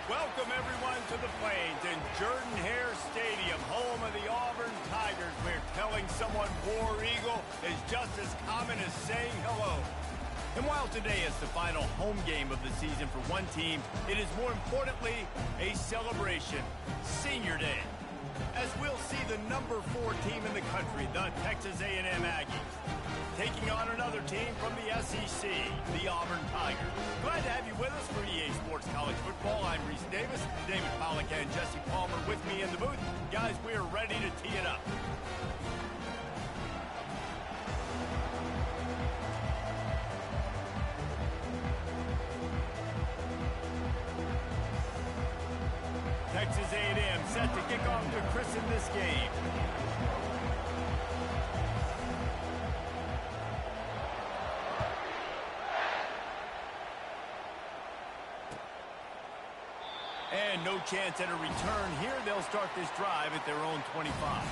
Welcome, everyone, to the Plains and Jordan-Hare Stadium, home of the Auburn Tigers, where telling someone War Eagle is just as common as saying hello. And while today is the final home game of the season for one team, it is more importantly a celebration, Senior Day, as we'll see the number 4 team in the country, the Texas A&M Aggies, taking on another team from the SEC, the Auburn Tigers. Glad to have you with us for EA Sports College Football. I'm Reese Davis, David Pollack and Jesse Palmer with me in the booth. Guys, we are ready to tee it up. Texas A&M set to kick off to christen this game. And no chance at a return here. They'll start this drive at their own 25.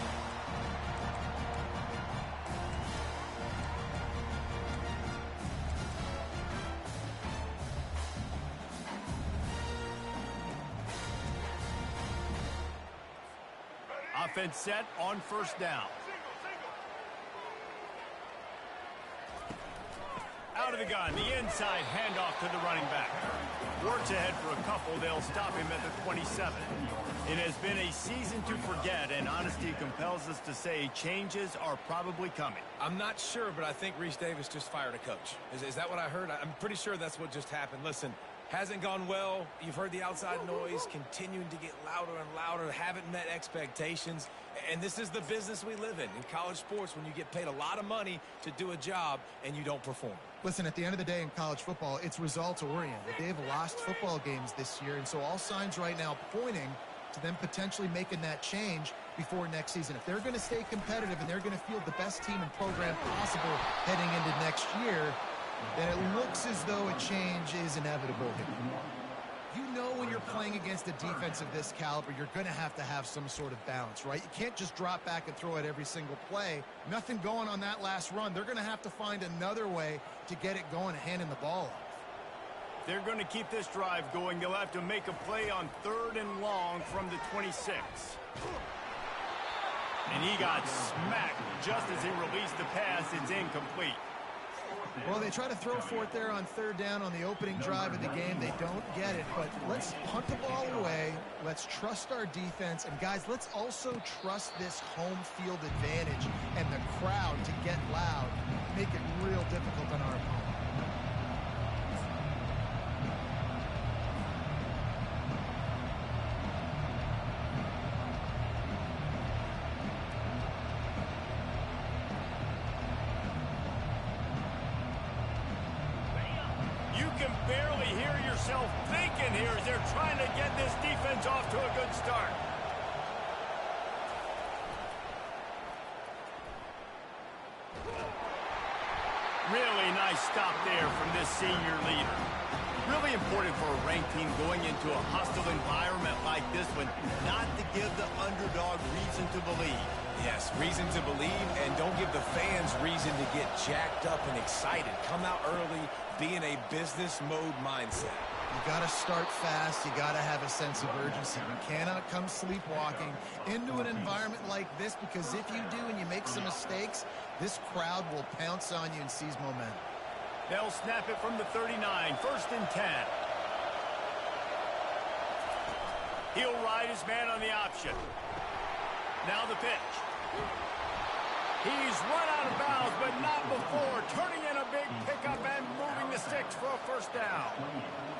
Offense set on first down. Out of the gun, the inside handoff to the running back. Works ahead for a couple. They'll stop him at the 27. It has been a season to forget, and honesty compels us to say changes are probably coming. I'm not sure, but I think Reese Davis just fired a coach. Is that what I heard? I'm pretty sure that's what just happened. Listen, hasn't gone well. You've heard the outside noise continuing to get louder and louder. Haven't met expectations. And this is the business we live in college sports, when you get paid a lot of money to do a job and you don't perform. Listen, at the end of the day in college football, it's results-oriented. They've lost football games this year, and so all signs right now pointing to them potentially making that change before next season. If they're going to stay competitive and they're going to field the best team and program possible heading into next year, then it looks as though a change is inevitable here. You know when you're playing against a defense of this caliber, you're going to have some sort of balance, right? You can't just drop back and throw it every single play. Nothing going on that last run. They're going to have to find another way to get it going and handing the ball off. They're going to keep this drive going. They'll have to make a play on 3rd and long from the 26. And he got smacked just as he released the pass. It's incomplete. Well, they try to throw for it there on 3rd down on the opening drive of the game. They don't get it, but let's punt the ball away. Let's trust our defense. And, guys, let's also trust this home field advantage and the crowd to get loud, make it real difficult on our opponent. Barely hear yourself thinking here as they're trying to get this defense off to a good start. Really nice stop there from this senior leader. Really important for a ranked team going into a hostile environment like this one, not to give the underdog reason to believe. Yes, reason to believe, and don't give the fans reason to get jacked up and excited. Come out early, be in a business mode mindset. You got to start fast. You got to have a sense of urgency. You cannot come sleepwalking into an environment like this, because if you do and you make some mistakes, this crowd will pounce on you and seize momentum. They'll snap it from the 39, 1st and 10. He'll ride his man on the option. Now the pitch. He's run out of bounds, but not before. Turning in a big pickup and moving the sticks for a 1st down.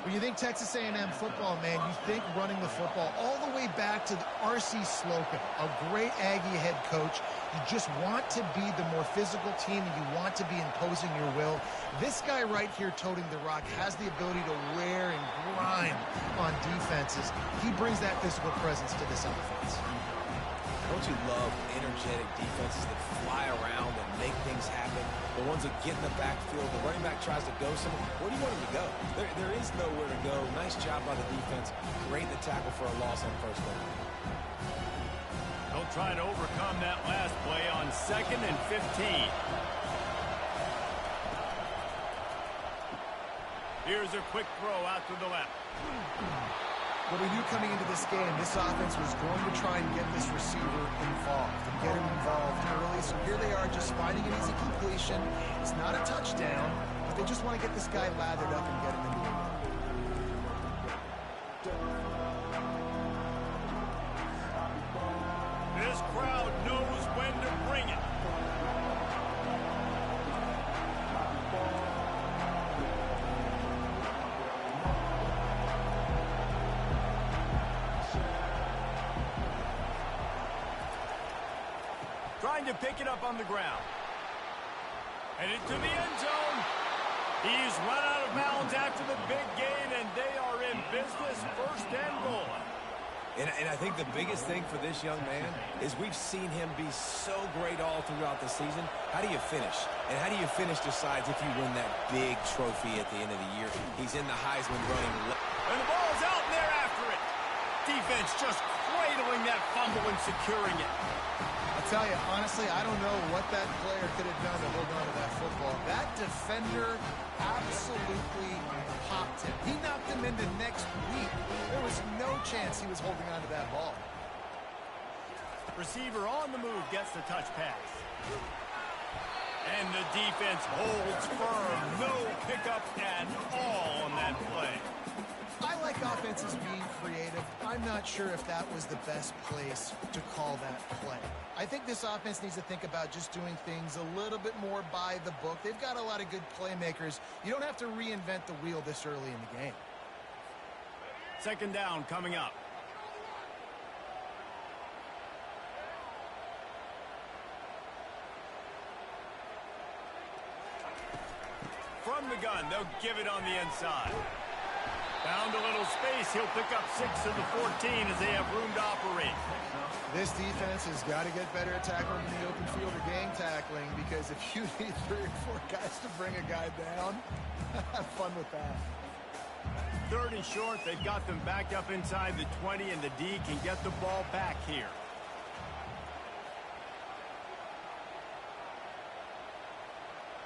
When you think Texas A&M football, man, you think running the football all the way back to R.C. Slocum, a great Aggie head coach. You just want to be the more physical team, and you want to be imposing your will. This guy right here toting the rock has the ability to wear and grind on defenses. He brings that physical presence to this offense. Don't you love energetic defenses that fly around and make things happen? The ones that get in the backfield, the running back tries to go somewhere. Where do you want him to go? There is nowhere to go. Nice job by the defense. Great the tackle for a loss on 1st down. They'll try to overcome that last play on 2nd and 15. Here's a quick throw out to the left. Well, we knew coming into this game, this offense was going to try and get this receiver involved and get him involved early. So here they are just finding an easy completion. It's not a touchdown, but they just want to get this guy lathered up and get him into the run. This crowd knows when to bring it. Trying to pick it up on the ground. And into the end zone. He's run out of bounds after the big gain, and they are in business, first and goal. And I think the biggest thing for this young man is we've seen him be so great all throughout the season. How do you finish? And how do you finish decides if you win that big trophy at the end of the year. He's in the Heisman running. And the ball's out, and they're after it. Defense just cradling that fumble and securing it. I'll tell you, honestly, I don't know what that player could have done to hold on to that football. That defender absolutely popped him. He knocked him into next week. There was no chance he was holding on to that ball. Receiver on the move gets the touch pass. And the defense holds firm. No pickup at all on that play. I like offenses being creative. I'm not sure if that was the best place to call that play. I think this offense needs to think about just doing things a little bit more by the book. They've got a lot of good playmakers. You don't have to reinvent the wheel this early in the game. Second down coming up. From the gun, they'll give it on the inside. Found a little space. He'll pick up 6 of the 14 as they have room to operate. This defense has got to get better at tackling in the open field or game tackling, because if you need 3 or 4 guys to bring a guy down, have fun with that. Third and short, they've got them backed up inside the 20, and the D can get the ball back here.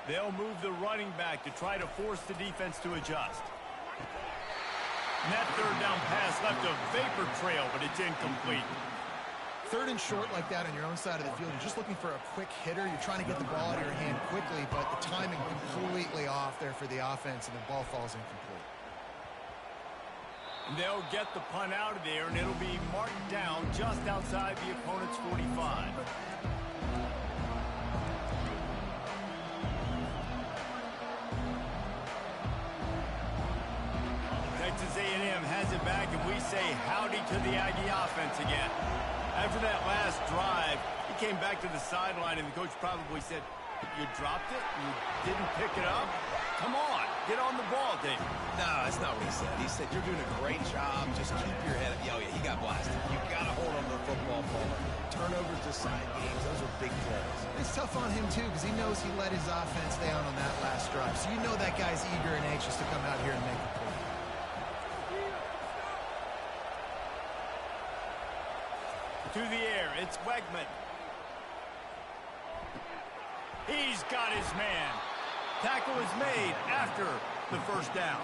They'll move the running back to try to force the defense to adjust. And that third down pass left a vapor trail, but it's incomplete. Third and short like that on your own side of the field, you're just looking for a quick hitter. You're trying to get the ball out of your hand quickly, but the timing completely off there for the offense, and the ball falls incomplete. And they'll get the punt out of there, and it'll be marked down just outside the opponent's 45. Texas A&M has it back, and we say howdy to the Aggie offense again. After that last drive, he came back to the sideline, and the coach probably said, "You dropped it? You didn't pick it up? Come on, get on the ball, David." No, that's not what he said. He said, "You're doing a great job. Just keep your head up." Oh, yeah, he got blasted. You got to hold on to the football, Paul. Turnovers decide games. Those are big plays. It's tough on him, too, because he knows he let his offense down on that last drive. So you know that guy's eager and anxious to come out here and make a play. To the air, it's Wegman. He's got his man. Tackle is made after the first down.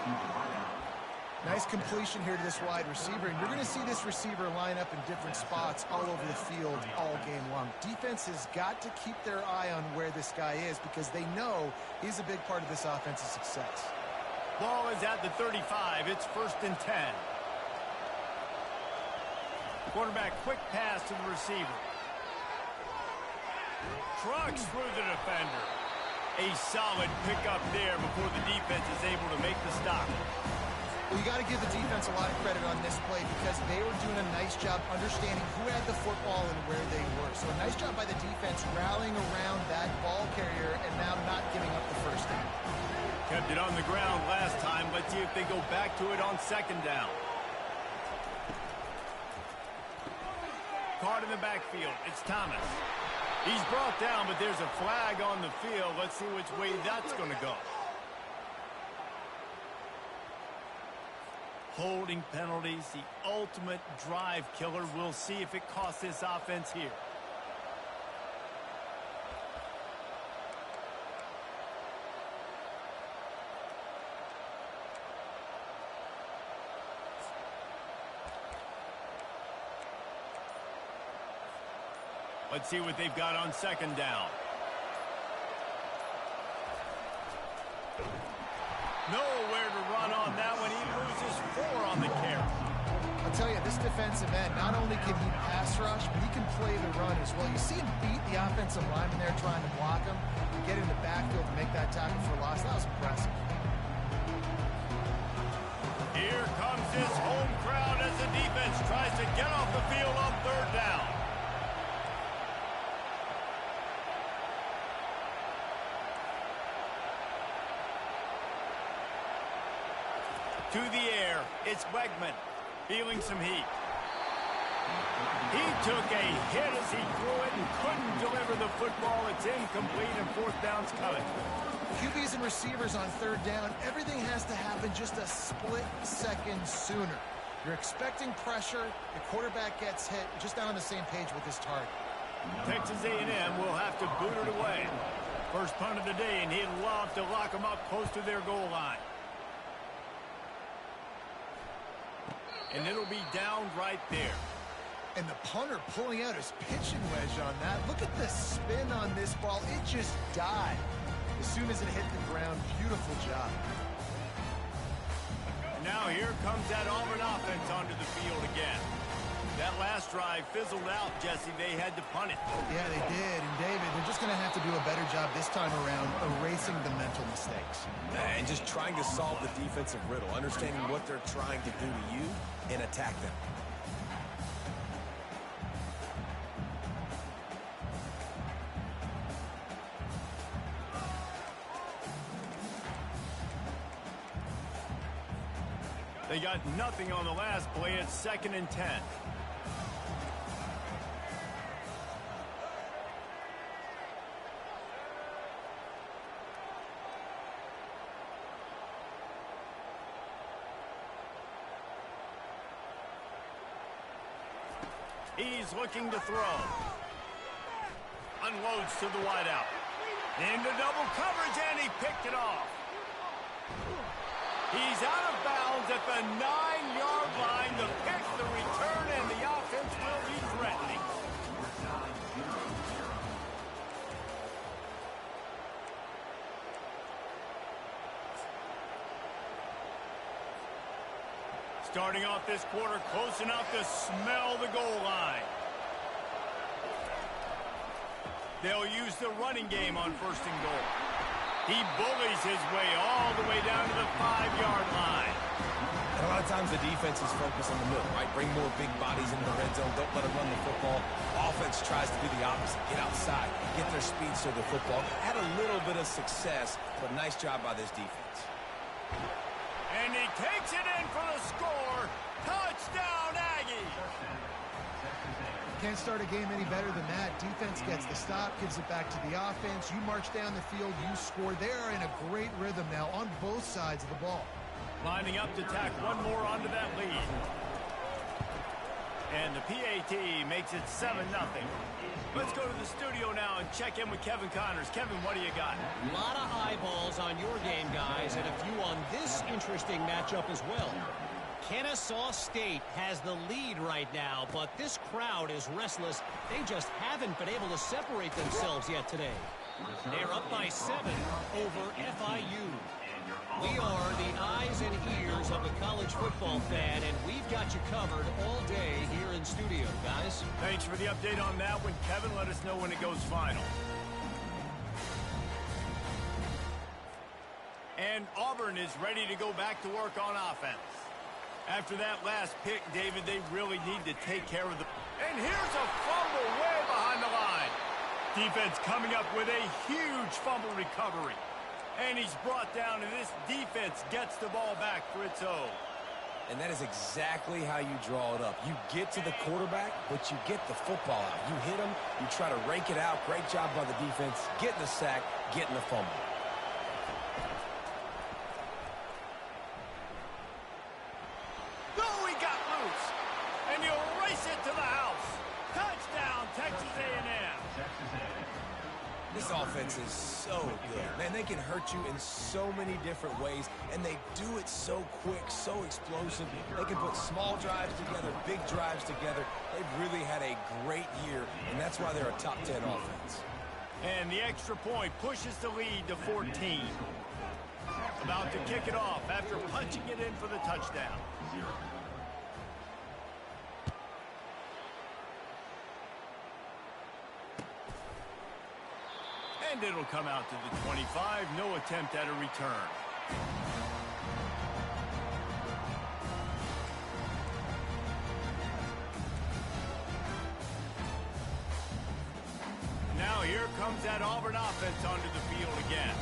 Nice completion here to this wide receiver. And you're going to see this receiver line up in different spots all over the field all game long. Defense has got to keep their eye on where this guy is, because they know he's a big part of this offense's success. Ball is at the 35. It's 1st and 10. Quarterback, quick pass to the receiver. Trucks through the defender. A solid pickup there before the defense is able to make the stop. Well, you got to give the defense a lot of credit on this play, because they were doing a nice job understanding who had the football and where they were. So a nice job by the defense rallying around that ball carrier and now not giving up the first down. Kept it on the ground last time. Let's see if they go back to it on 2nd down. Card in the backfield. It's Thomas. He's brought down, but there's a flag on the field. Let's see which way that's going to go. Holding penalties, the ultimate drive killer. We'll see if it costs this offense here. Let's see what they've got on second down. Nowhere to run on that one. He loses 4 on the carry. I'll tell you, this defensive end, not only can he pass rush, but he can play the run as well. You see him beat the offensive lineman there trying to block him and get in the backfield to make that tackle for loss. That was impressive. Here comes this home crowd as the defense tries to get off the field on third down. To the air, it's Wegman, feeling some heat. He took a hit as he threw it and couldn't deliver the football. It's incomplete and fourth down's coming. QBs and receivers on third down, everything has to happen just a split second sooner. You're expecting pressure, the quarterback gets hit, just not on the same page with his target. Texas A&M will have to boot it away. First punt of the day, and he'd love to lock them up close to their goal line. And it'll be down right there. And the punter pulling out his pitching wedge on that. Look at the spin on this ball. It just died as soon as it hit the ground. Beautiful job. Now here comes that Auburn offense onto the field again. That last drive fizzled out, Jesse. They had to punt it. Yeah, they did. And, David, they're just going to have to do a better job this time around erasing the mental mistakes. And just trying to solve the defensive riddle, understanding what they're trying to do to you and attack them. They got nothing on the last play. It's 2nd and 10. He's looking to throw. Unloads to the wideout. Into double coverage, and he picked it off. He's out of bounds at the 9-yard line. The pick, the return, and the offense will be threatening. Starting off this quarter close enough to smell the goal line. They'll use the running game on 1st and goal. He bullies his way all the way down to the 5-yard line. And a lot of times the defense is focused on the middle, right? Bring more big bodies into the red zone. Don't let them run the football. Offense tries to do the opposite. Get outside. Get their speed to the football. Had a little bit of success, but nice job by this defense. And he takes it in for the score. Touchdown, Aggies! Can't start a game any better than that. Defense gets the stop, gives it back to the offense. You march down the field, you score. They are in a great rhythm now on both sides of the ball. Lining up to tack one more onto that lead. And the PAT makes it 7-0. Let's go to the studio now and check in with Kevin Connors. Kevin, what do you got? A lot of eyeballs on your game, guys, and a few on this interesting matchup as well. Kennesaw State has the lead right now, but this crowd is restless. They just haven't been able to separate themselves yet today. They're up by 7 over FIU. We are the eyes and ears of the college football fan, and we've got you covered all day here in studio, guys. Thanks for the update on that one, Kevin. Let us know when it goes final. And Auburn is ready to go back to work on offense. After that last pick, David, they really need to take care of the... And here's a fumble way behind the line. Defense coming up with a huge fumble recovery. And he's brought down, and this defense gets the ball back for its own. And that is exactly how you draw it up. You get to the quarterback, but you get the football out. You hit him, you try to rake it out. Great job by the defense, getting the sack, getting the fumble. Oh, he got loose. And he'll race it to the house. Touchdown, Texas A&M. This offense is so good. Man, they can hurt you in so many different ways, and they do it so quick, so explosive. They can put small drives together, big drives together. They've really had a great year, and that's why they're a top 10 offense. And the extra point pushes the lead to 14. About to kick it off after punching it in for the touchdown. And it'll come out to the 25. No attempt at a return. Now here comes that Auburn offense onto the field again.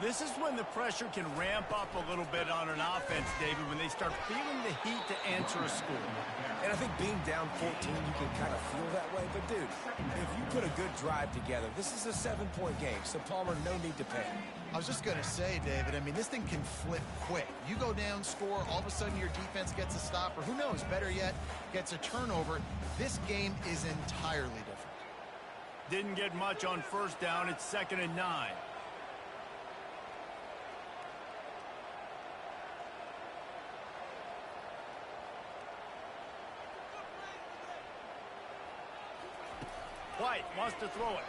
This is when the pressure can ramp up a little bit on an offense, David, when they start feeling the heat to answer a score. And I think being down 14, you can kind of feel that way. But, dude, if you put a good drive together, this is a 7-point game. So, Palmer, no need to panic. I was just going to say, David, I mean, this thing can flip quick. You go down, score, all of a sudden your defense gets a stop, or who knows, better yet, gets a turnover. This game is entirely different. Didn't get much on first down. It's 2nd and 9. White wants to throw it.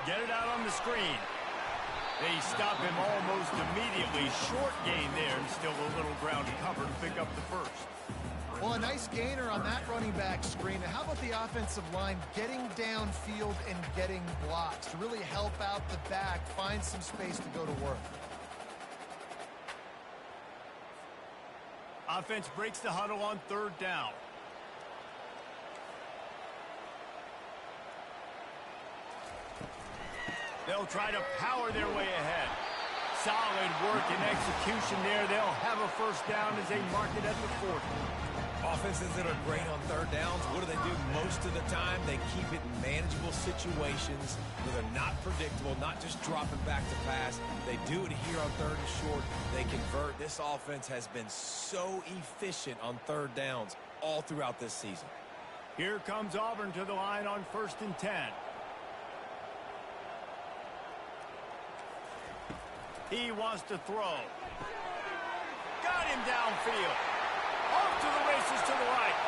Get it out on the screen. They stop him almost immediately. Short gain there, and still a little ground to cover to pick up the first. Well, a nice gainer on that running back screen. And how about the offensive line getting downfield and getting blocks to really help out the back, find some space to go to work? Offense breaks the huddle on 3rd down. They'll try to power their way ahead. Solid work and execution there. They'll have a first down as they mark it at the 40. Offenses that are great on 3rd downs, what do? Most of the time, they keep it in manageable situations where they're not predictable, not just dropping back to pass. They do it here on 3rd and short. They convert. This offense has been so efficient on 3rd downs all throughout this season. Here comes Auburn to the line on 1st and 10. He wants to throw. Got him downfield. Off to the races to the right.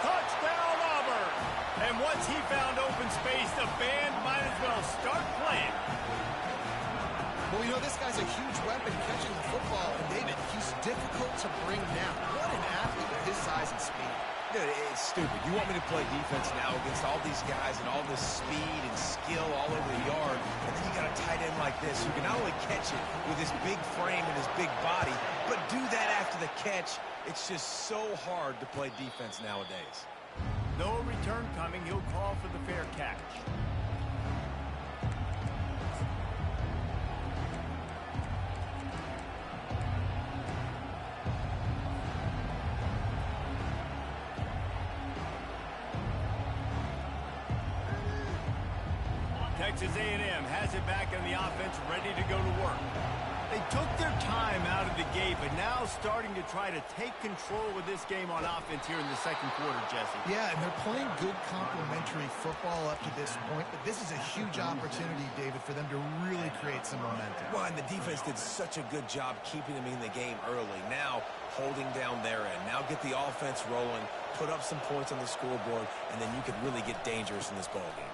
Touchdown, Auburn. And once he found open space, the band might as well start playing. Well, you know, this guy's a huge weapon catching the football. And, David, he's difficult to bring down. What an athlete with his size and speed. Dude, it's stupid. You want me to play defense now against all these guys and all this speed and skill all over the yard, and then you got a tight end like this who can not only catch it with his big frame and his big body, but do that after the catch. It's just so hard to play defense nowadays. No return coming. He'll call for the fair catch. Texas A&M has it back in the offense, ready to go to work. They took their time out of the gate, but now starting to try to take control of this game on offense here in the 2nd quarter, Jesse. Yeah, and they're playing good complementary football up to this point, but this is a huge opportunity, David, for them to really create some momentum. Well, and the defense did such a good job keeping them in the game early. Now, holding down their end. Now get the offense rolling, put up some points on the scoreboard, and then you could really get dangerous in this ballgame.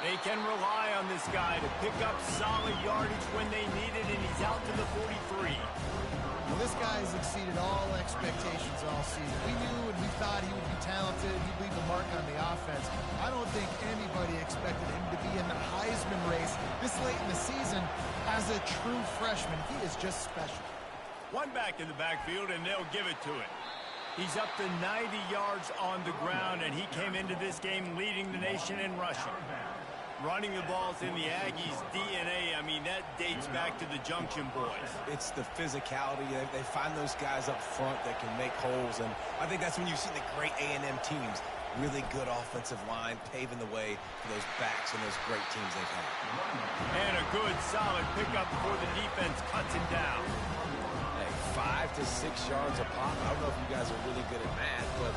They can rely on this guy to pick up solid yardage when they need it, and he's out to the 43. Well, this guy has exceeded all expectations all season. We knew and we thought he would be talented. He'd leave a mark on the offense. I don't think anybody expected him to be in the Heisman race this late in the season as a true freshman. He is just special. One back in the backfield, and they'll give it to him. He's up to 90 yards on the ground, and he came into this game leading the nation in rushing. Running the ball's in the Aggies' DNA. I mean, that dates back to the Junction Boys. It's the physicality. They find those guys up front that can make holes, and I think that's when you see the great A&M teams. Really good offensive line, paving the way for those backs and those great teams they've had. And a good, solid pickup before the defense cuts him down. Hey, 5 to 6 yards a pop. I don't know if you guys are really good at math, but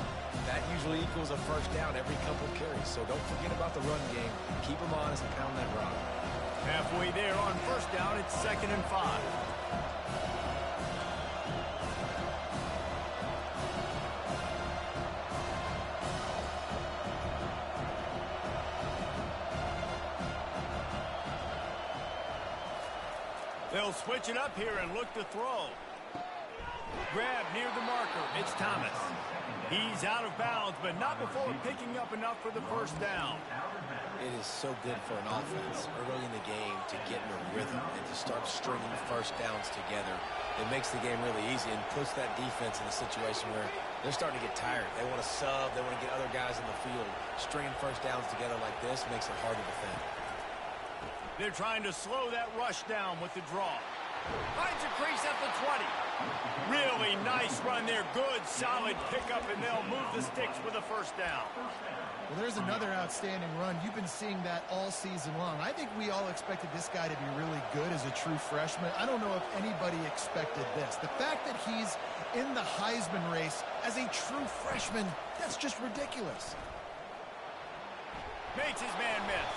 that usually equals a first down every couple carries. So don't forget about the run game. Keep them honest and pound that rock. Halfway there on first down, it's 2nd and 5. They'll switch it up here and look to throw. Grab near the marker. It's Thomas. He's out of bounds, but not before picking up enough for the first down. It is so good for an offense early in the game to get in a rhythm and to start stringing first downs together. It makes the game really easy and puts that defense in a situation where they're starting to get tired. They want to sub. They want to get other guys in the field. Stringing first downs together like this makes it hard to defend. They're trying to slow that rush down with the draw. Finds a crease at the 20. Really nice run there. Good, solid pickup, and they'll move the sticks with a first down. Well, there's another outstanding run. You've been seeing that all season long. I think we all expected this guy to be really good as a true freshman. I don't know if anybody expected this. The fact that he's in the Heisman race as a true freshman, that's just ridiculous. Makes his man miss.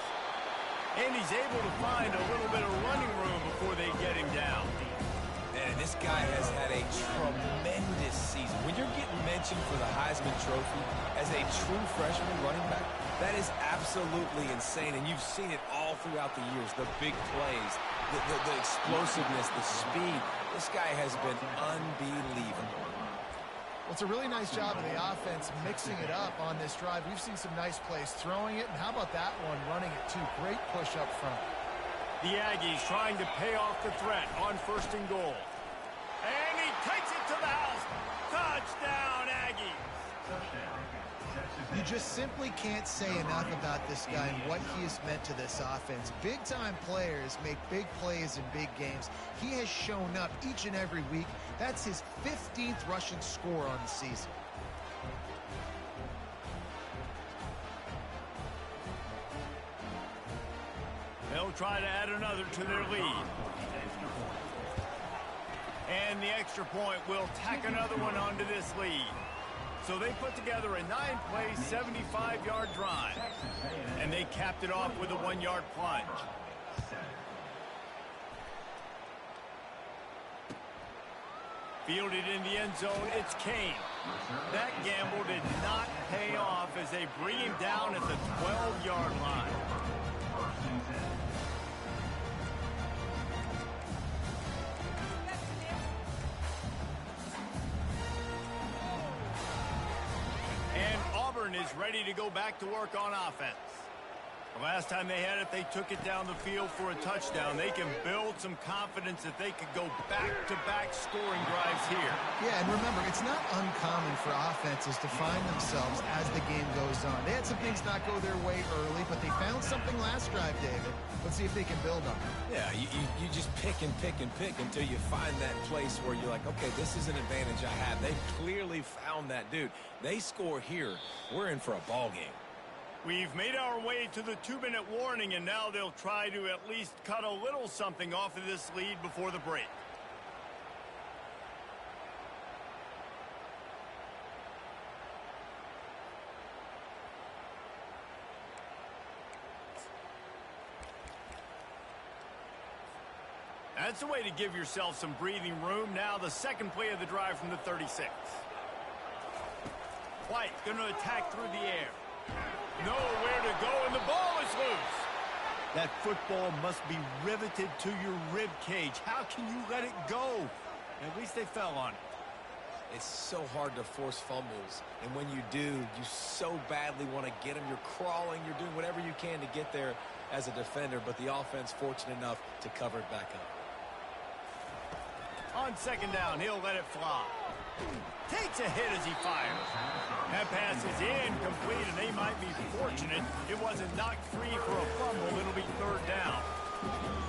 And he's able to find a little bit of running room before they get him down. And this guy has had a tremendous season. When you're getting mentioned for the Heisman Trophy as a true freshman running back, that is absolutely insane. And you've seen it all throughout the years. The big plays, the explosiveness, the speed. This guy has been unbelievable. Well, it's a really nice job of the offense mixing it up on this drive. We've seen some nice plays throwing it, and how about that one running it too? Great push up front. The Aggies trying to pay off the threat on 1st and goal. And he takes it to the house. Touchdown, Aggies. You just simply can't say enough about this guy and what he has meant to this offense. Big-time players make big plays in big games. He has shown up each and every week. That's his 15th rushing score on the season. They'll try to add another to their lead. And the extra point will tack another one onto this lead. So they put together a 9-play, 75-yard drive. And they capped it off with a 1-yard plunge. Fielded in the end zone, it's Kane. That gamble did not pay off as they bring him down at the 12-yard line. And Auburn is ready to go back to work on offense. The last time they had it, they took it down the field for a touchdown. They can build some confidence that they could go back-to-back scoring drives here. Yeah, and remember, it's not uncommon for offenses to find themselves as the game goes on. They had some things not go their way early, but they found something last drive, David. Let's see if they can build on it. Yeah, you just pick and pick and pick until you find that place where you're like, okay, this is an advantage I have. They clearly found that, dude. They score here, we're in for a ball game. We've made our way to the 2-minute warning, and now they'll try to at least cut a little something off of this lead before the break. That's a way to give yourself some breathing room. Now the second play of the drive from the 36. White going to attack through the air. Nowhere to go, and the ball is loose. That football must be riveted to your rib cage. How can you let it go? At least they fell on it. It's so hard to force fumbles, and when you do, you so badly want to get them. You're crawling, you're doing whatever you can to get there as a defender, but the offense fortunate enough to cover it back up. On second down, he'll let it fly. Takes a hit as he fires. That pass is incomplete, and they might be fortunate it wasn't knocked free for a fumble. It'll be third down.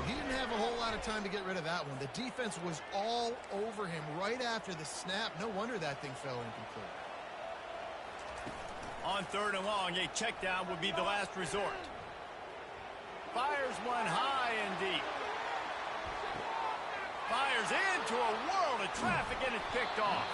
He didn't have a whole lot of time to get rid of that one. The defense was all over him right after the snap. No wonder that thing fell incomplete. On third and long, a check down would be the last resort. Fires one high and deep. Fires into a world of traffic, and it's picked off.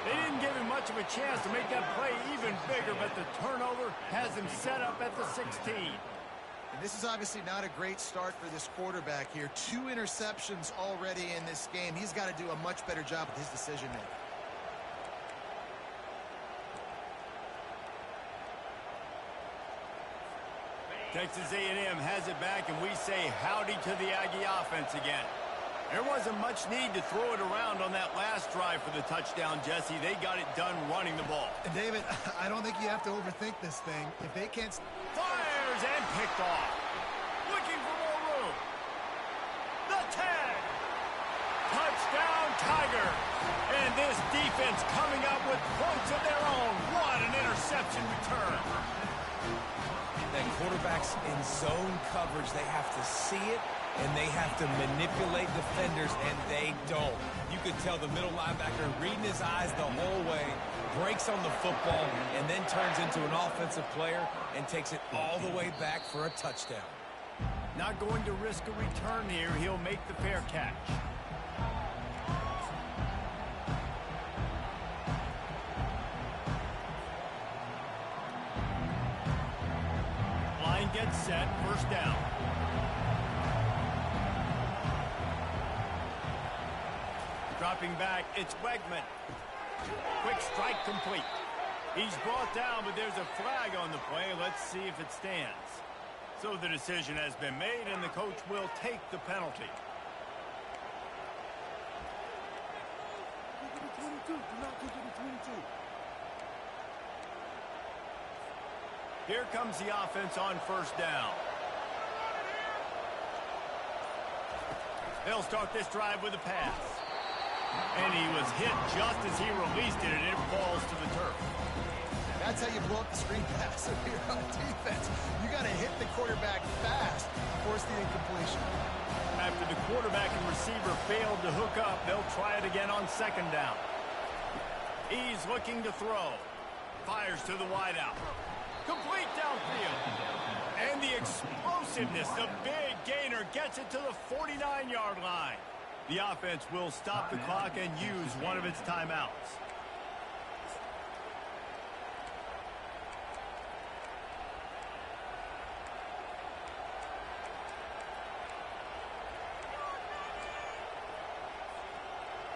They didn't give him much of a chance to make that play even bigger, but the turnover has him set up at the 16. And this is obviously not a great start for this quarterback here. 2 interceptions already in this game. He's got to do a much better job with his decision-making. Texas A&M has it back, and we say howdy to the Aggie offense again. There wasn't much need to throw it around on that last drive for the touchdown, Jesse. They got it done running the ball. And David, I don't think you have to overthink this thing. If they can't... Fires and picked off. Looking for more room. The 10. Touchdown, Tiger. And this defense coming up with points of their own. What an interception return. That quarterback's in zone coverage. They have to see it, and they have to manipulate defenders, and they don't. You could tell the middle linebacker reading his eyes the whole way, breaks on the football, and then turns into an offensive player and takes it all the way back for a touchdown. Not going to risk a return here. He'll make the fair catch. Line gets set. First down. Dropping back, it's Wegman. Quick strike complete. He's brought down, but there's a flag on the play. Let's see if it stands. So the decision has been made, and the coach will take the penalty. Here comes the offense on first down. They'll start this drive with a pass. And he was hit just as he released it, and it falls to the turf. That's how you blow up the screen pass if you're on defense. You got to hit the quarterback fast to force the incompletion. After the quarterback and receiver failed to hook up, they'll try it again on second down. He's looking to throw. Fires to the wideout. Complete downfield. And the explosiveness, the big gainer, gets it to the 49-yard line. The offense will stop the clock and use one of its timeouts.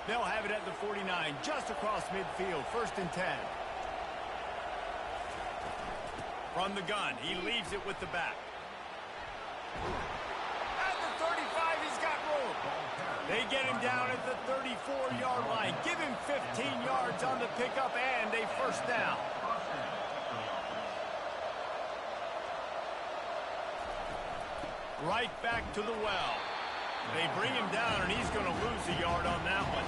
They'll have it at the 49, just across midfield, 1st and 10. From the gun, he leaves it with the back. At the 35, he's got room. They get him down at the 34-yard line. Give him 15 yards on the pickup and a first down. Right back to the well. They bring him down, and he's going to lose a yard on that one.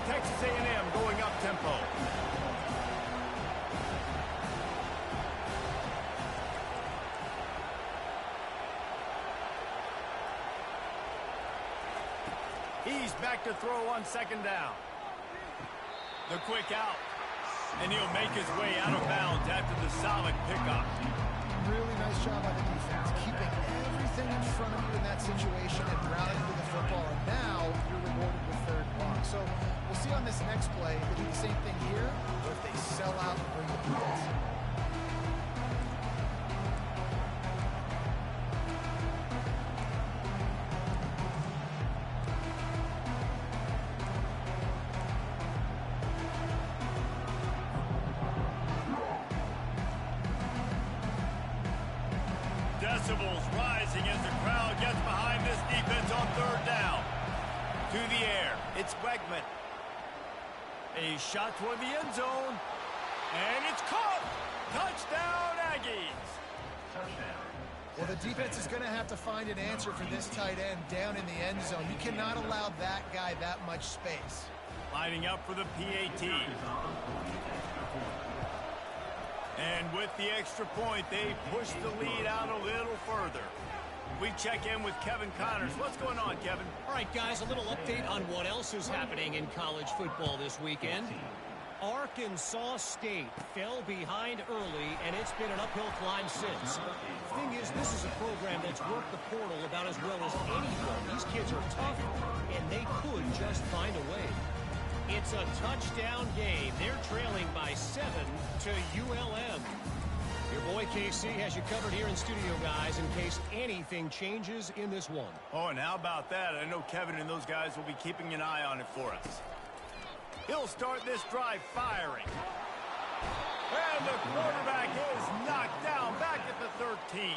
Texas A&M going up tempo. He's back to throw on second down. The quick out. And he'll make his way out of bounds after the solid pickup. Really nice job by the defense, keeping everything in front of you in that situation and routing to the football. And now you're rewarded with third long. So we'll see on this next play if they do the same thing here or if they sell out and bring the points. Decibels rising as the crowd gets behind this defense on third down. To the air, it's Wegman. A shot toward the end zone. And it's caught! Touchdown, Aggies! Well, the defense is going to have to find an answer for this tight end down in the end zone. You cannot allow that guy that much space. Lining up for the PAT. And with the extra point, they push the lead out a little further. We check in with Kevin Connors. What's going on, Kevin? All right, guys, a little update on what else is happening in college football this weekend. Arkansas State fell behind early, and it's been an uphill climb since. Thing is, this is a program that's worked the portal about as well as anyone. These kids are tough, and they could just find a way. It's a touchdown game. They're trailing by 7 to ULM. Your boy KC has you covered here in studio, guys, in case anything changes in this one. Oh, and how about that? I know Kevin and those guys will be keeping an eye on it for us. He'll start this drive firing. And the quarterback is knocked down back at the 13.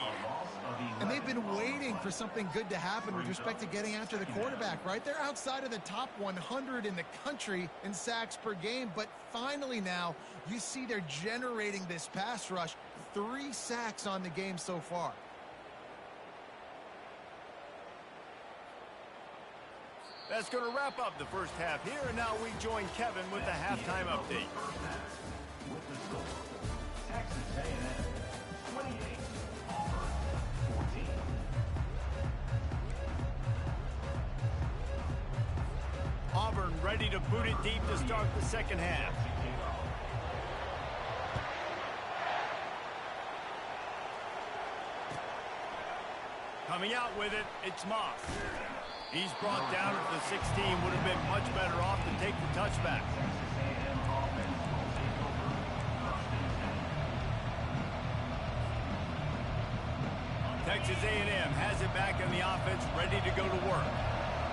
And they've been waiting for something good to happen with respect to getting after the quarterback, right? They're outside of the top 100 in the country in sacks per game, but finally now you see they're generating this pass rush. 3 sacks on the game so far. That's going to wrap up the first half here, and now we join Kevin with the halftime update. With the score, Texas A&M 28, Auburn 14. Auburn ready to boot it deep to start the second half. Coming out with it, it's Moss. He's brought down at the 16. Would have been much better off to take the touchback. Texas A&M has it back in the offense, ready to go to work.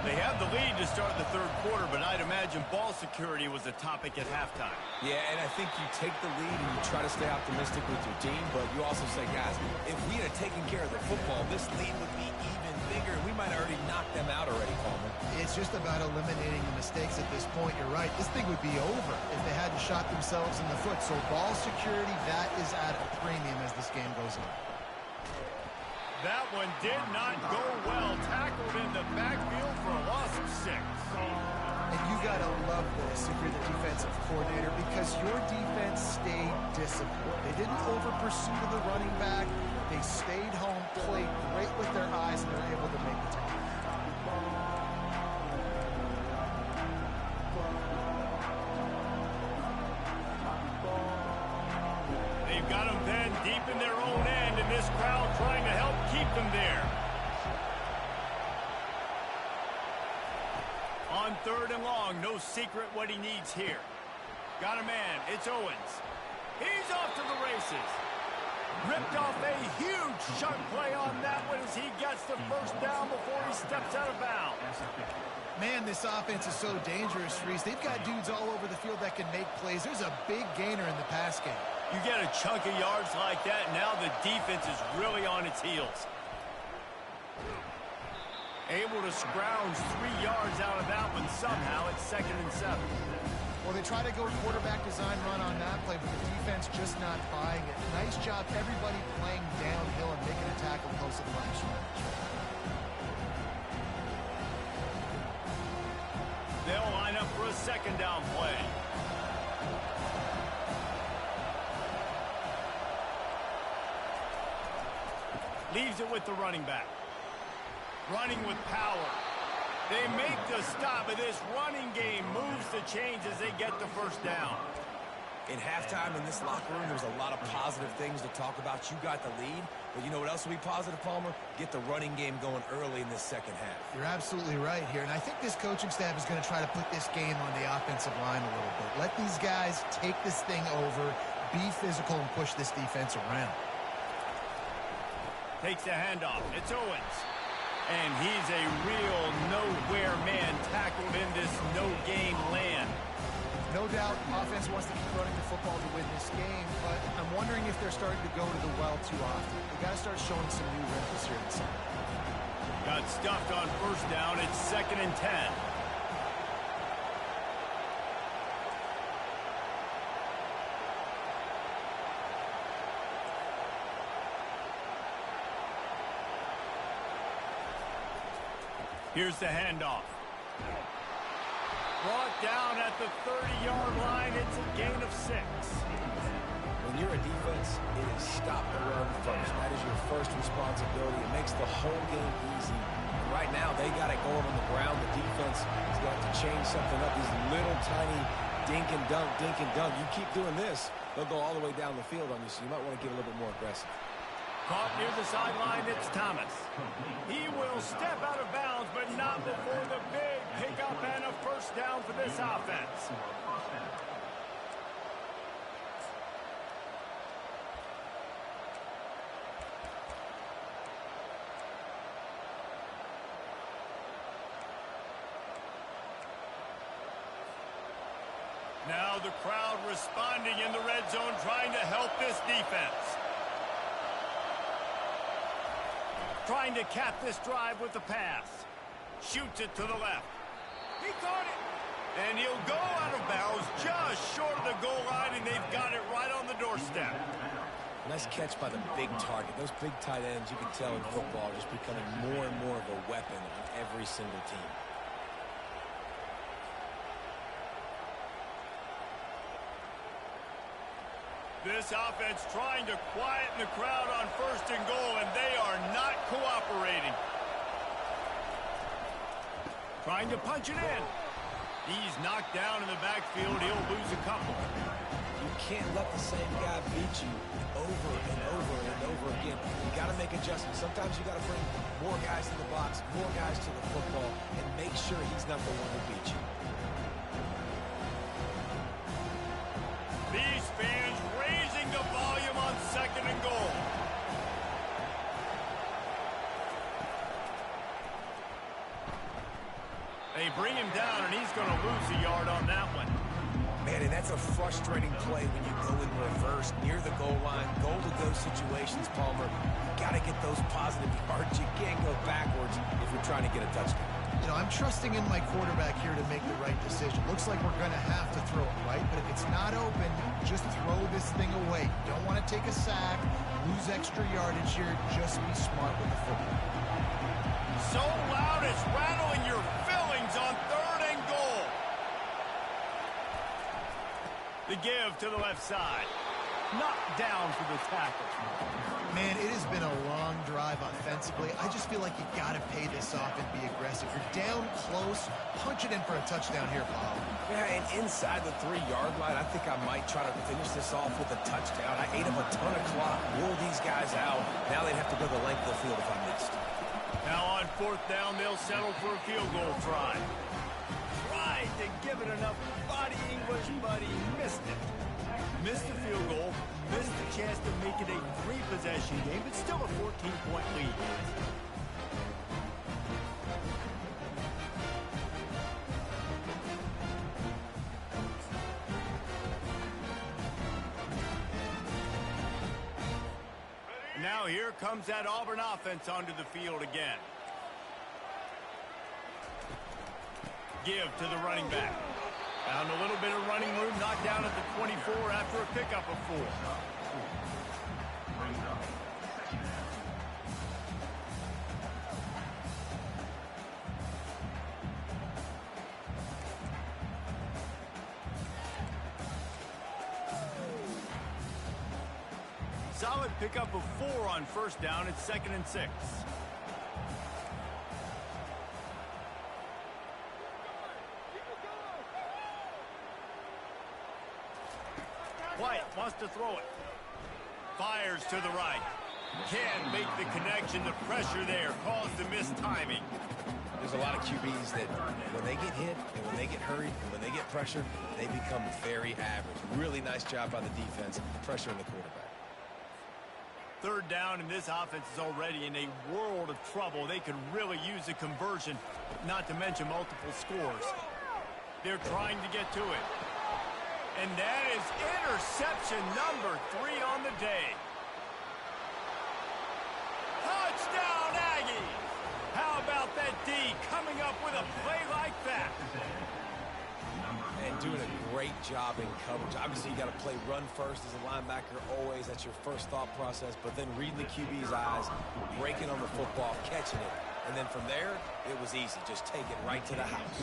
They have the lead to start the third quarter, but I'd imagine ball security was a topic at halftime. Yeah, and I think you take the lead and you try to stay optimistic with your team, but you also say, guys, if we had taken care of the football, this lead would be even bigger. We might have already knocked them out already, Palmer. It's just about eliminating the mistakes at this point. You're right. This thing would be over if they hadn't shot themselves in the foot. So ball security, that is at a premium as this game goes on. That one did not go well. Tackled in the backfield for a loss of 6. And you got to love this if you're the defensive coordinator because your defense stayed disciplined. They didn't over-pursue to the running back. They stayed home, played great with their eyes, and they're able to make the tackle. They've got them then deep in their own end, and this crowd trying to help keep them there. On 3rd and long, no secret what he needs here. Got a man, it's Owens. He's off to the races. Ripped off a huge chunk play on that one as he gets the first down before he steps out of bounds. Man, this offense is so dangerous, Reese. They've got dudes all over the field that can make plays. There's a big gainer in the pass game. You get a chunk of yards like that, now the defense is really on its heels. Able to scrounge 3 yards out of that one somehow. It's 2nd and 7. Well, they try to go quarterback design run on that play, but the defense just not buying it. Nice job, everybody playing downhill and making a tackle close to the line of scrimmage. They'll line up for a 2nd down play. Leaves it with the running back. Running with power. They make the stop, and this running game moves the chains as they get the first down. In halftime in this locker room, there's a lot of positive things to talk about. You got the lead, but you know what else will be positive, Palmer? Get the running game going early in this second half. You're absolutely right here, and I think this coaching staff is going to try to put this game on the offensive line a little bit. Let these guys take this thing over, be physical, and push this defense around. Takes the handoff. It's Owens. And he's a real nowhere man tackled in this no-game land. No doubt, offense wants to keep running the football to win this game, but I'm wondering if they're starting to go to the well too often. They got to start showing some new wrinkles here in the second. Got stuffed on 1st down. It's 2nd and 10. Here's the handoff. Brought down at the 30-yard line. It's a gain of 6. When you're a defense, it is stop the run first. That is your first responsibility. It makes the whole game easy. And right now, they got it going on the ground. The defense has got to change something up. These little tiny dink and dunk, dink and dunk. You keep doing this, they'll go all the way down the field on you, so you might want to get a little bit more aggressive. Caught near the sideline, it's Thomas. He will step out of bounds, but not before the big pickup and a first down for this offense. Now the crowd responding in the red zone, trying to help this defense. Trying to cap this drive with the pass. Shoots it to the left. He caught it. And he'll go out of bounds just short of the goal line, and they've got it right on the doorstep. Nice catch by the big target. Those big tight ends, you can tell in football, just becoming more and more of a weapon on every single team. This offense trying to quieten the crowd on first and goal, and they are not cooperating. Trying to punch it in. He's knocked down in the backfield. He'll lose a couple. You can't let the same guy beat you over and over and over again. You got to make adjustments. Sometimes you got to bring more guys to the box, more guys to the football, and make sure he's not the one who beats you. These fans raising the volume on second and goal. They bring him down, and he's going to lose a yard on that one. Man, and that's a frustrating play when you go in reverse near the goal line. Goal-to-go situations, Palmer. You got to get those positive yards. You can't go backwards if you're trying to get a touchdown. You know, I'm trusting in my quarterback here to make the right decision. Looks like we're going to have to throw it, right? But if it's not open, just throw this thing away. You don't want to take a sack, lose extra yardage here. Just be smart with the football. So loud it's rattling your fillings on third and goal. The give to the left side. Knocked down for the tackle. Man, it has been a long drive offensively. I just feel like you got to pay this off and be aggressive. You're down close. Punch it in for a touchdown here, Paul. Yeah, and inside the 3-yard line, I think I might try to finish this off with a touchdown. I ate up a ton of clock, wore these guys out. Now they'd have to go the length of the field if I missed. Now on fourth down, they'll settle for a field goal try. Tried to give it enough body English, but he missed it. Missed the field goal, missed the chance to make it a 3-possession game, but still a 14-point lead. Now here comes that Auburn offense onto the field again. Give to the running back. Found a little bit of running room, knocked down at the 24 after a pickup of 4. Solid pickup of 4 on first down. It's 2nd and 6. White wants to throw it. Fires to the right. Can't make the connection. The pressure there caused the missed timing. There's a lot of QBs that when they get hit and when they get hurried and when they get pressure, they become very average. Really nice job by the defense, pressuring the quarterback. Third down, and this offense is already in a world of trouble. They could really use a conversion, not to mention multiple scores. They're trying to get to it. And that is interception number 3 on the day. Touchdown, Aggies! How about that D coming up with a play like that? And doing a great job in coverage. Obviously, you got to play run first as a linebacker always. That's your first thought process. But then reading the QB's eyes, breaking on the football, catching it. And then from there, it was easy. Just take it right to the house.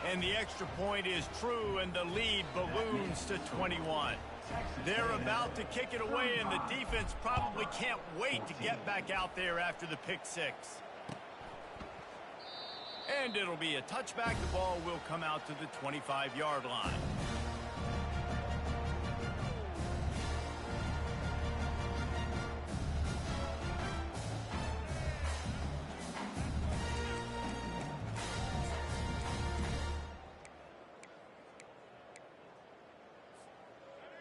And the extra point is true, and the lead balloons to 21. They're about to kick it away, and the defense probably can't wait to get back out there after the pick 6. And it'll be a touchback. The ball will come out to the 25-yard line.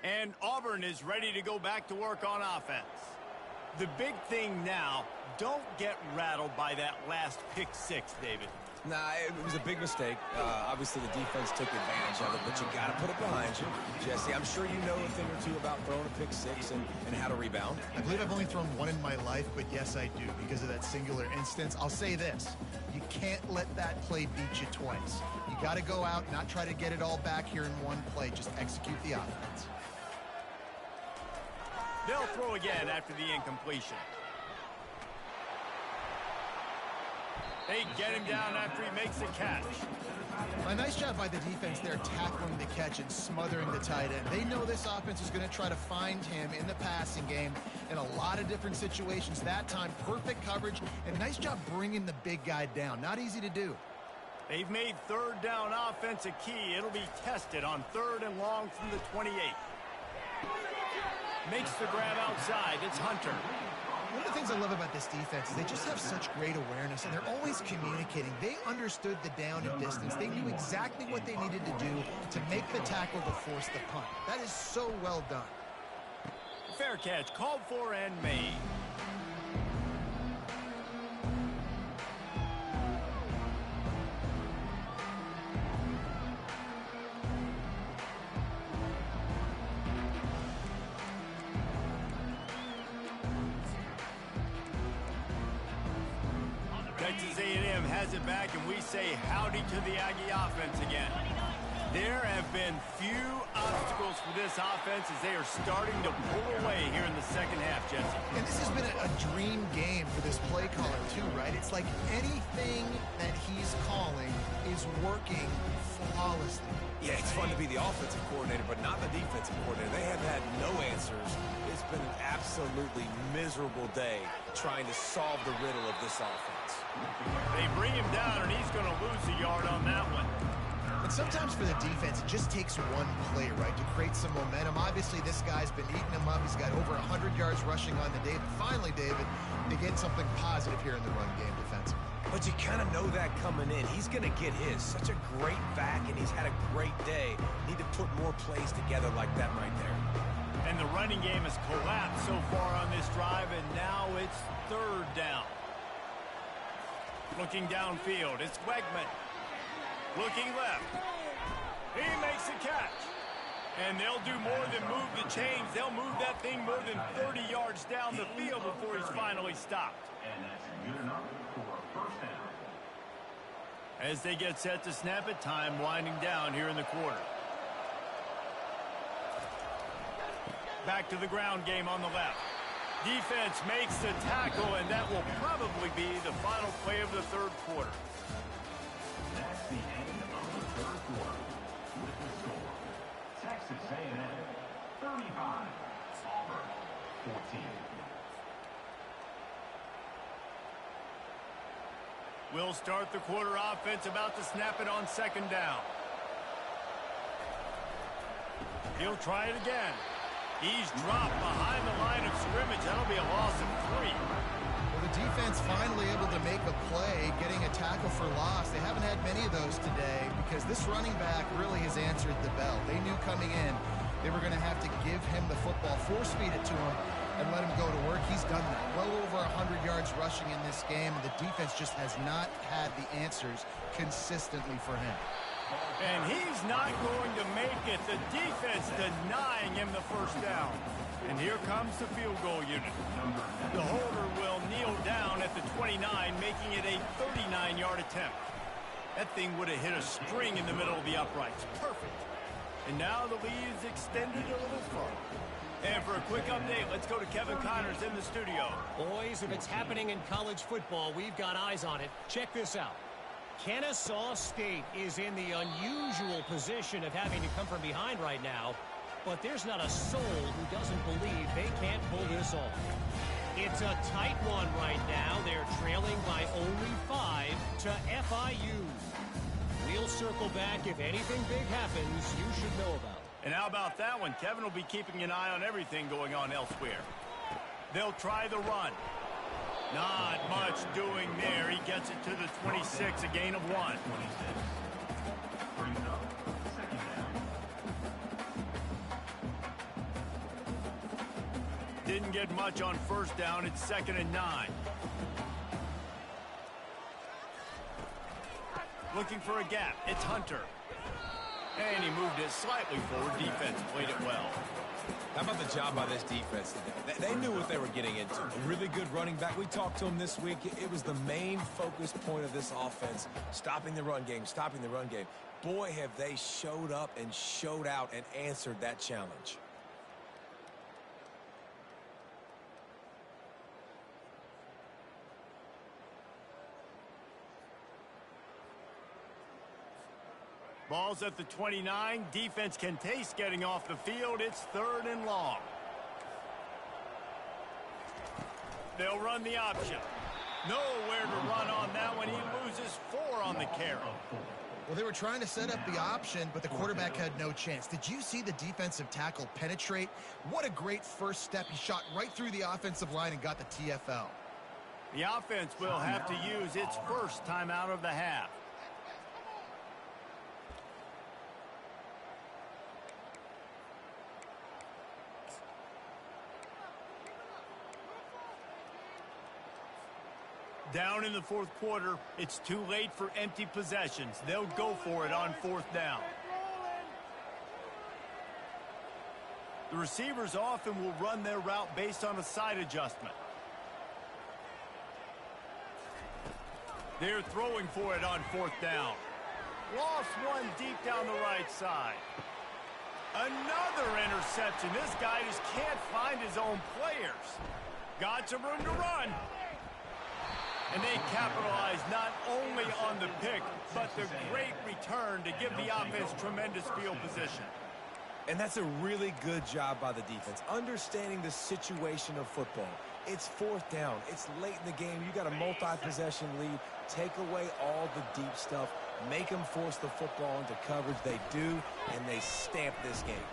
And Auburn is ready to go back to work on offense. The big thing now, don't get rattled by that last pick six, David. Nah, it was a big mistake. Obviously, the defense took advantage of it, but you got to put it behind you. Jesse, I'm sure you know a thing or two about throwing a pick six and how to rebound. I believe I've only thrown one in my life, but yes, I do, because of that singular instance. I'll say this. You can't let that play beat you twice. You got to go out, not try to get it all back here in one play. Just execute the offense. They'll throw again after the incompletion. They get him down after he makes the catch. A nice job by the defense there, tackling the catch and smothering the tight end. They know this offense is going to try to find him in the passing game in a lot of different situations. That time, perfect coverage, and nice job bringing the big guy down. Not easy to do. They've made third down offense a key. It'll be tested on 3rd and long from the 28. Makes the grab outside. It's Hunter. One of the things I love about this defense is they just have such great awareness, and they're always communicating. They understood the down and distance. They knew exactly what they needed to do to make the tackle to force the punt. That is so well done. Fair catch, called for and made. Texas A&M has it back, and we say howdy to the Aggie offense again. There have been few obstacles for this offense as they are starting to pull away here in the second half, Jesse. And this has been a dream game for this play caller, too, right? It's like anything that he's calling is working flawlessly. Yeah, it's fun to be the offensive coordinator, but not the defensive coordinator. They have had no answers. It's been an absolutely miserable day trying to solve the riddle of this offense. They bring him down, and he's going to lose a yard on that one. And sometimes for the defense, it just takes one play, right, to create some momentum. Obviously, this guy's been eating him up. He's got over 100 yards rushing on the day. But finally, David, they get something positive here in the run game defensively. But you kind of know that coming in. He's going to get his. Such a great back, and he's had a great day. Need to put more plays together like that right there. And the running game has collapsed so far on this drive, and now it's 3rd down. Looking downfield, it's Wegman. Looking left. He makes the catch. And they'll do more than move the chains. They'll move that thing more than 30 yards down the field before he's finally stopped. And that's good enough for a 1st down. As they get set to snap it, time winding down here in the quarter. Back to the ground game on the left. Defense makes the tackle, and that will probably be the final play of the 3rd quarter. That's the end of the 3rd quarter. With the score, Texas A&M 35, Auburn 14. We'll start the quarter offense, about to snap it on 2nd down. He'll try it again. He's dropped behind the line of scrimmage. That'll be a loss of 3. Well, the defense finally able to make a play, getting a tackle for loss. They haven't had many of those today because this running back really has answered the bell. They knew coming in they were going to have to give him the football, force feed it to him, and let him go to work. He's done that. Well over 100 yards rushing in this game, and the defense just has not had the answers consistently for him. And he's not going to make it. The defense denying him the 1st down. And here comes the field goal unit. The holder will kneel down at the 29, making it a 39-yard attempt. That thing would have hit a string in the middle of the uprights. Perfect. And now the lead is extended a little further. And for a quick update, let's go to Kevin Connors in the studio. Boys, if it's happening in college football, we've got eyes on it. Check this out. Kennesaw State is in the unusual position of having to come from behind right now, but there's not a soul who doesn't believe they can't pull this off. It's a tight one right now. They're trailing by only 5 to FIU. We'll circle back. If anything big happens, you should know about it. And how about that one? Kevin will be keeping an eye on everything going on elsewhere. They'll try the run. Not much doing there. He gets it to the 26, a gain of 1. Brings up second down. Didn't get much on first down. It's 2nd and 9. Looking for a gap. It's Hunter. And he moved it slightly forward. Defense played it well. How about the job by this defense today? They knew what they were getting into. A really good running back. We talked to him this week. It was the main focus point of this offense. Stopping the run game, stopping the run game. Boy, have they showed up and showed out and answered that challenge. Ball's at the 29. Defense can taste getting off the field. It's 3rd and long. They'll run the option. Nowhere to run on that one. He loses 4 on the carry. Well, they were trying to set up the option, but the quarterback had no chance. Did you see the defensive tackle penetrate? What a great first step. He shot right through the offensive line and got the TFL. The offense will have to use its first timeout of the half. Down in the 4th quarter, it's too late for empty possessions. They'll go for it on 4th down. The receivers often will run their route based on a side adjustment. They're throwing for it on 4th down. Lost one deep down the right side. Another interception. This guy just can't find his own players. Got some room to run. And they capitalize not only on the pick, but the great return to give the offense tremendous field position. And that's a really good job by the defense, understanding the situation of football. It's 4th down. It's late in the game. You got a multi-possession lead. Take away all the deep stuff. Make them force the football into coverage. They do, and they stamp this game.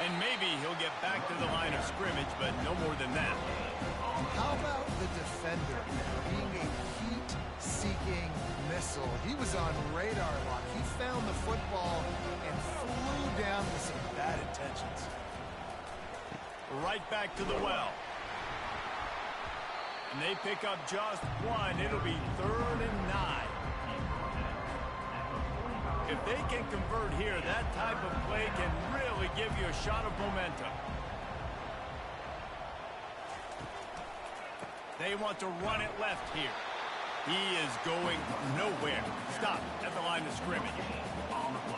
And maybe he'll get back to the line of scrimmage, but no more than that. How about the defender being a heat-seeking missile? He was on radar lock. He found the football and flew down with some bad intentions. Right back to the well. And they pick up just 1. It'll be 3rd and 9. If they can convert here, that type of play can really give you a shot of momentum. They want to run it left here. He is going nowhere. Stop at the line of scrimmage.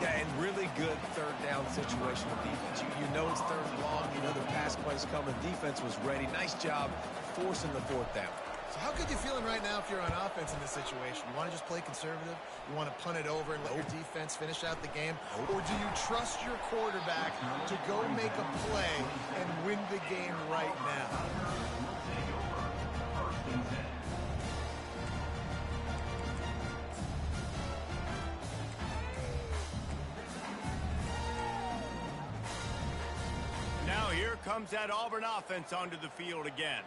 Yeah, and really good 3rd down situation of defense. You know it's 3rd and long. You know the pass play's coming. Defense was ready. Nice job forcing the 4th down. So how good you feeling right now if you're on offense in this situation? You want to just play conservative? You want to punt it over and let your defense finish out the game? Or do you trust your quarterback to go make a play and win the game right now? Now here comes that Auburn offense onto the field again.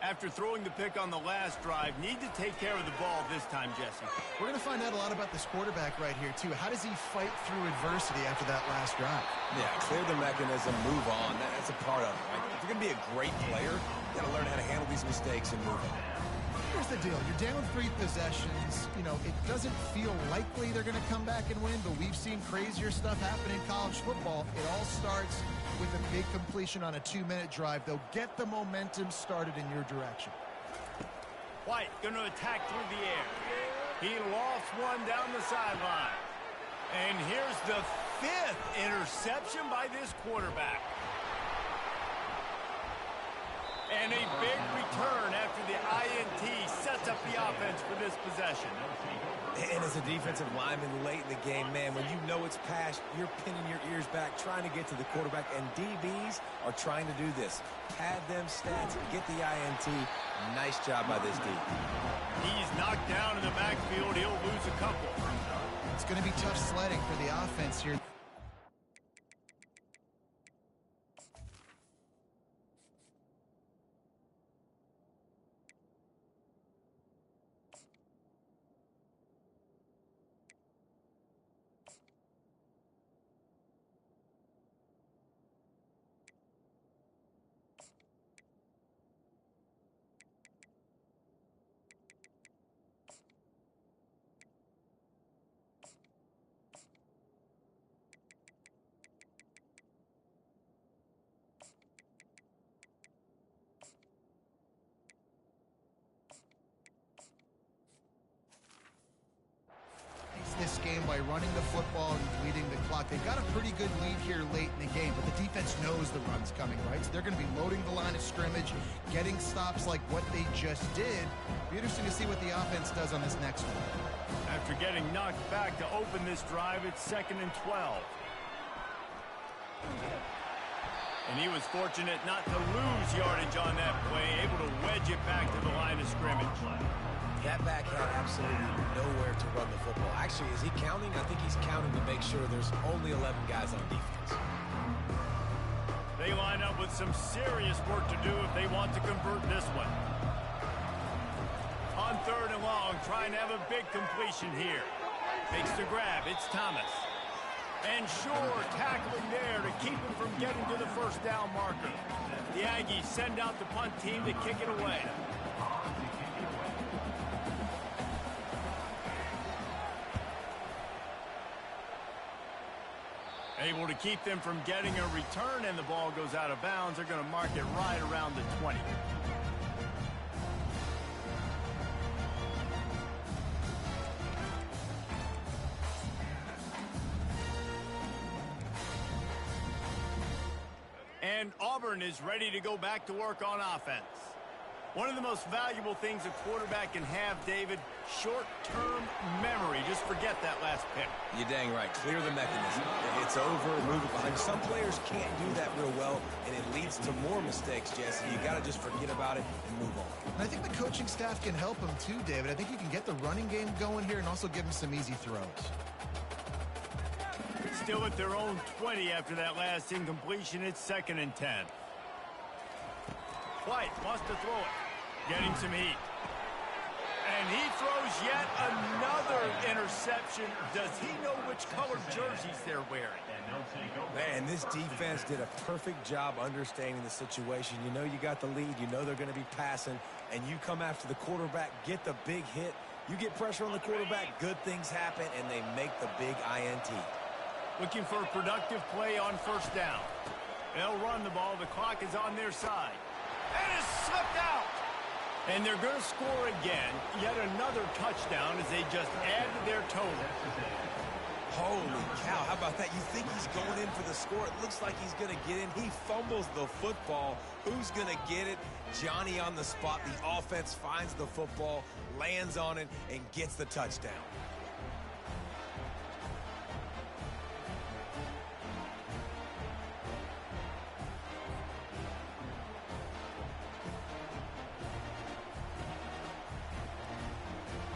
After throwing the pick on the last drive, need to take care of the ball this time, Jesse. We're going to find out a lot about this quarterback right here, too. How does he fight through adversity after that last drive? Yeah, clear the mechanism, move on. That's a part of it, right? If you're going to be a great player, you got to learn how to handle these mistakes and move on. Here's the deal. You're down 3 possessions. You know, it doesn't feel likely they're going to come back and win, but we've seen crazier stuff happen in college football. It all starts with a big completion on a 2-minute drive. They'll get the momentum started in your direction. White going to attack through the air. He lost one down the sideline. And here's the 5th interception by this quarterback. And a big return after the INT sets up the offense for this possession. And as a defensive lineman late in the game, man, when you know it's past, you're pinning your ears back, trying to get to the quarterback, and DBs are trying to do this. Pad them stats, get the INT. Nice job by this D. He's knocked down in the backfield. He'll lose a couple. It's going to be tough sledding for the offense here. This game by running the football and leading the clock. They've got a pretty good lead here late in the game, but the defense knows the run's coming, right? So they're going to be loading the line of scrimmage, getting stops like what they just did. Be interesting to see what the offense does on this next one. After getting knocked back to open this drive, it's 2nd and 12. And he was fortunate not to lose yardage on that play, able to wedge it back to the line of scrimmage. That back had absolutely nowhere to run the football. Actually, is he counting? I think he's counting to make sure there's only 11 guys on defense. They line up with some serious work to do if they want to convert this one. On 3rd and long, trying to have a big completion here. Makes the grab. It's Thomas. And Shore tackling there to keep him from getting to the first down marker. The Aggies send out the punt team to kick it away. Able to keep them from getting a return, and the ball goes out of bounds. They're going to mark it right around the 20. And Auburn is ready to go back to work on offense. One of the most valuable things a quarterback can have, David, short-term memory. Just forget that last pick. You're dang right. Clear the mechanism. If it's over, move it behind. Some players can't do that real well, and it leads to more mistakes, Jesse. You got to just forget about it and move on. And I think the coaching staff can help him too, David. I think you can get the running game going here and also give him some easy throws. Still at their own 20 after that last incompletion. It's 2nd and 10. White wants to throw it. Getting some heat. And he throws yet another interception. Does he know which colored jerseys they're wearing? Man, this defense did a perfect job understanding the situation. You know you got the lead. You know they're going to be passing. And you come after the quarterback, get the big hit. You get pressure on the quarterback, good things happen, and they make the big INT. Looking for a productive play on 1st down. They'll run the ball. The clock is on their side. And it's slipped out. And they're going to score again. Yet another touchdown as they just add to their total. Holy cow, how about that? You think he's going in for the score. It looks like he's going to get in. He fumbles the football. Who's going to get it? Johnny on the spot. The offense finds the football, lands on it, and gets the touchdown.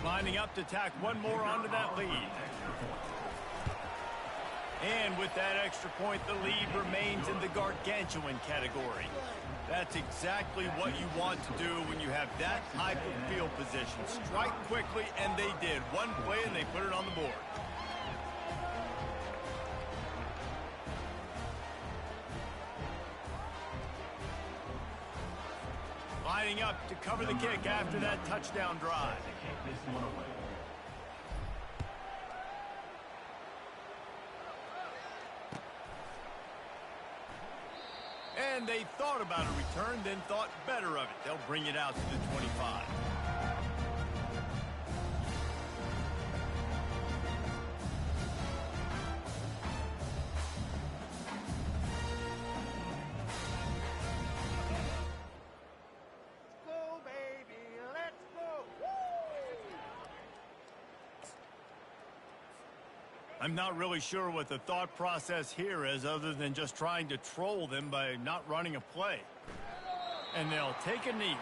Lining up to tack one more onto that lead. And with that extra point, the lead remains in the gargantuan category. That's exactly what you want to do when you have that type of field position. Strike quickly, and they did. One play, and they put it on the board. Lining up to cover the kick after that touchdown drive. And they thought about a return, then thought better of it. They'll bring it out to the 25. Go, baby, let's go. Woo! I'm not really sure what the thought process here is other than just trying to troll them by not running a play. And they'll take a knee.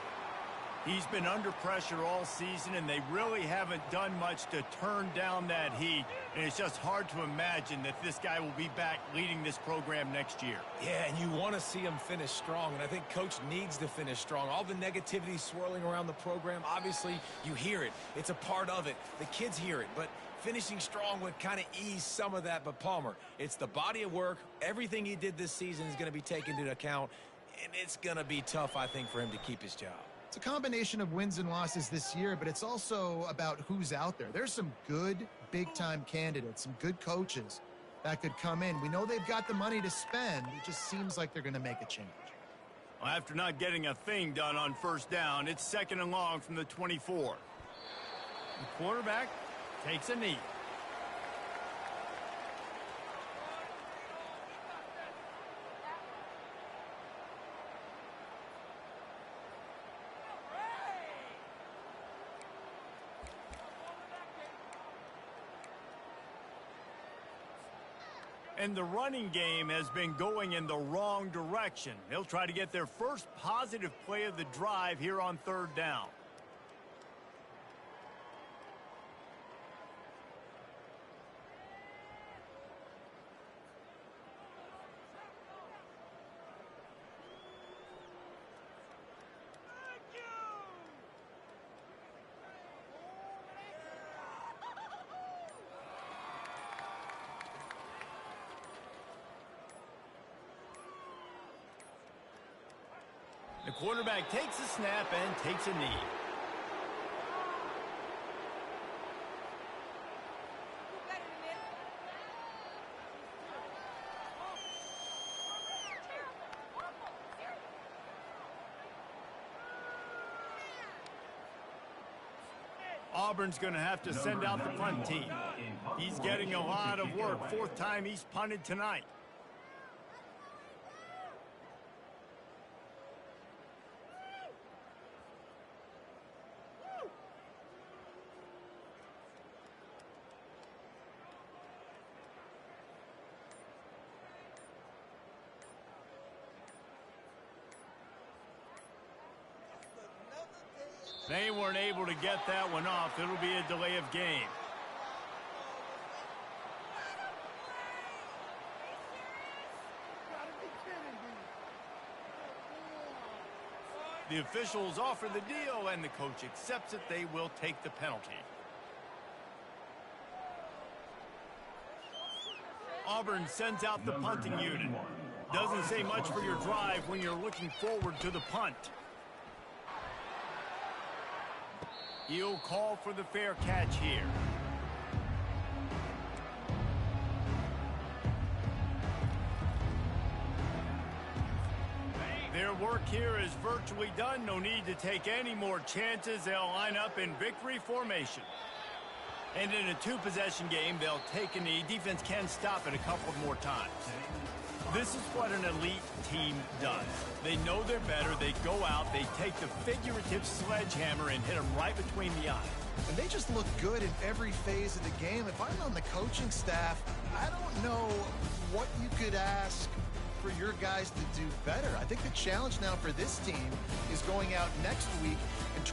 He's been under pressure all season, and they really haven't done much to turn down that heat. And it's just hard to imagine that this guy will be back leading this program next year. Yeah, and you want to see him finish strong, and I think Coach needs to finish strong. All the negativity swirling around the program, obviously, you hear it. It's a part of it. The kids hear it, but finishing strong would kind of ease some of that. But Palmer, it's the body of work. Everything he did this season is going to be taken into account, and it's going to be tough, I think, for him to keep his job. It's a combination of wins and losses this year, but it's also about who's out there. There's some good big-time candidates, some good coaches that could come in. We know they've got the money to spend. It just seems like they're going to make a change. Well, after not getting a thing done on first down, it's 2nd and long from the 24. The quarterback takes a knee. And the running game has been going in the wrong direction. They'll try to get their first positive play of the drive here on 3rd down. The quarterback takes a snap and takes a knee. Auburn's going to have to send out the punt team. He's getting a lot of work. 4th time he's punted tonight. They weren't able to get that one off. It'll be a delay of game. The officials offer the deal, and the coach accepts it. They will take the penalty. Auburn sends out the punting unit. Doesn't say much for your drive when you're looking forward to the punt. He'll call for the fair catch here. Their work here is virtually done. No need to take any more chances. They'll line up in victory formation. And in a 2-possession game, they'll take a knee. Defense can stop it a couple more times. This is what an elite team does. They know they're better. They go out. They take the figurative sledgehammer and hit them right between the eyes. And they just look good in every phase of the game. If I'm on the coaching staff, I don't know what you could ask for your guys to do better. I think the challenge now for this team is going out next week and